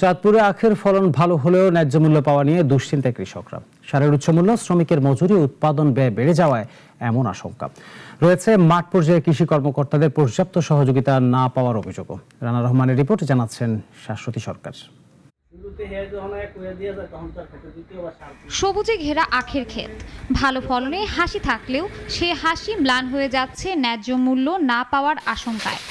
চাঁদপুরে আখের ফলন ভালো হলেও ন্যায্য মূল্য পাওয়া নিয়ে দুশ্চিন্তায় কৃষকরা। সারের উচ্চ মূল্য, শ্রমিকের মজুরি, উৎপাদন ব্যয় বেড়ে যাওয়ায় এমন আশঙ্কা রয়েছে। মাঠ পর্যায়ে কৃষি কর্মকর্তাদের পর্যাপ্ত সহযোগিতা না পাওয়ার অভিযোগও। রানা রহমানের রিপোর্ট, জানাচ্ছেন শাশ্বতী সরকার। সবুজে ঘেরা আখের ক্ষেত, ভালো ফলনে হাসি থাকলেও সে হাসি ম্লান হয়ে যাচ্ছে ন্যায্য মূল্য না পাওয়ার আশঙ্কায়।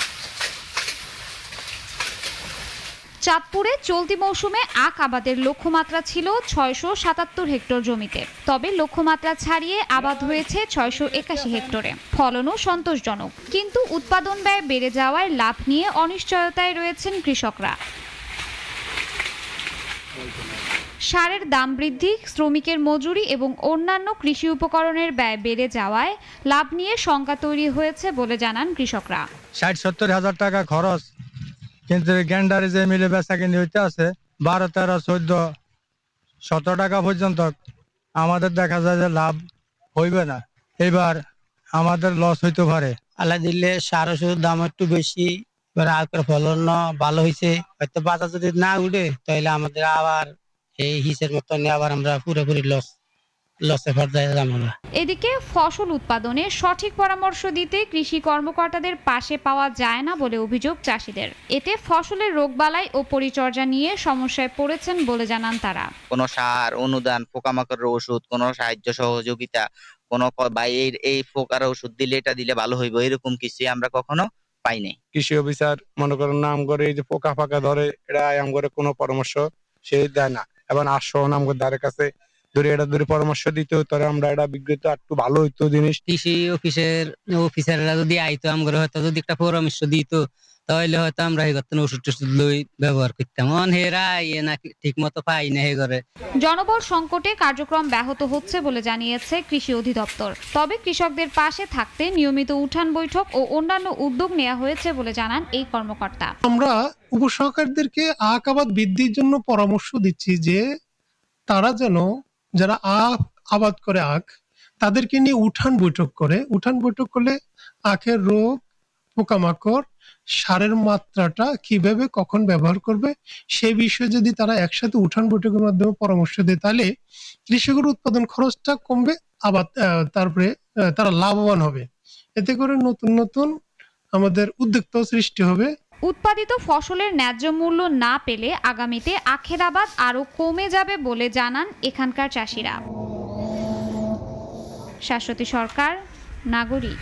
চাঁদপুরে চলতি মৌসুমে আখ আবাদের লক্ষ্যমাত্রা ছিল ৬৭৭ হেক্টর জমিতে। তবে লক্ষ্যমাত্রা ছাড়িয়ে আবাদ হয়েছে ৬৮১ হেক্টরে। ফলনও সন্তোষজনক, কিন্তু উৎপাদন ব্যয় বেড়ে যাওয়ায় লাভ নিয়ে অনিশ্চয়তায় রয়েছেন কৃষকরা। সারের দাম বৃদ্ধি, শ্রমিকের মজুরি এবং অন্যান্য কৃষি উপকরণের ব্যয় বেড়ে যাওয়ায় লাভ নিয়ে শঙ্কা তৈরি হয়েছে বলে জানান কৃষকরা। ৬০-৭০ হাজার টাকা খরচ, কিন্তু গ্যান্ডারে যে মিলে বেচা কিনে হইতে আছে ১২, ১৩, ১৪, ১৭ টাকা পর্যন্ত। আমাদের দেখা যায় যে লাভ হইবে না, এবার আমাদের লস হইতে পারে। আল্লাহ দিলে সার ওষুধের দাম একটু বেশি, এবার আখের ফলন ভালো হয়েছে। হয়তো বাজার যদি না উঠে তাহলে আমাদের আবার এই হিসের মতন আবার আমরা পুরোপুরি লসে পর্যায়ে যাবো। এদিকে ফসল উৎপাদনে সঠিক পরামর্শ দিতে কৃষি কর্মকর্তাদের পাশে পাওয়া যায় না বলে অভিযোগ চাষিদের। এতে ফসলের রোগবালাই ও পরিচর্যা নিয়ে সমস্যায় পড়েছেন বলে জানান তারা। কোনো সার, অনুদান, পোকামাকড়ের ওষুধ, কোনো সাহায্য সহযোগিতা, কোনো বা এই পোকার ওষুধ দিলে এটা দিলে ভালো হইব, এরকম কিছু আমরা কখনো পাই নাই। কৃষি অফিসার মনে করেন নাম করে এই যে পোকা ফাঁকা ধরে, এটা আম করে কোনো পরামর্শ সে দেয় না। এবং আসো নাম করে দ্বারের কাছে ধরে পরামর্শ দিতে হতো, আমরা এটা বিজ্ঞতা একটু ভালো হইতো জিনিস। কৃষি অফিসাররা যদি আইতো আমগরে হয়তো যদি একটা পরামর্শ দিত তাহলে হয়তো আমরা এই করতাম, ওষুধ টষুধ লই ব্যবহার করতাম। হেরা ইয়ে না ঠিক মতো পাই না হে করে। জনবল সংকটে কার্যক্রম ব্যাহত হচ্ছে বলে জানিয়েছে কৃষি অধিদপ্তর। তবে কৃষকদের পাশে থাকতে নিয়মিত উঠান বৈঠক ও অন্যান্য উদ্যোগ নেওয়া হয়েছে বলে জানান এই কর্মকর্তা। আমরা উপসহকারীদেরকে আখ আবাদ বৃদ্ধির জন্য পরামর্শ দিচ্ছি যে তারা যেন, যারা আবাদ করে আখ, তাদেরকে নিয়ে উঠান বৈঠক করলে আখের রোগ, পোকামাকড়, সারের মাত্রাটা কিভাবে কখন ব্যবহার করবে সেই বিষয়ে যদি তারা একসাথে উঠান বৈঠকের মাধ্যমে পরামর্শ দেয়, তাহলে কৃষকের উৎপাদন খরচটা কমবে, আবার তারপরে তারা লাভবান হবে। এতে করে নতুন নতুন আমাদের উদ্যোক্তাও সৃষ্টি হবে। উৎপাদিত ফসলের ন্যায্য মূল্য না পেলে আগামীতে আখের আবাদ আরও কমে যাবে বলে জানান এখানকার চাষিরা। শাশ্বতী সরকার, নাগরিক।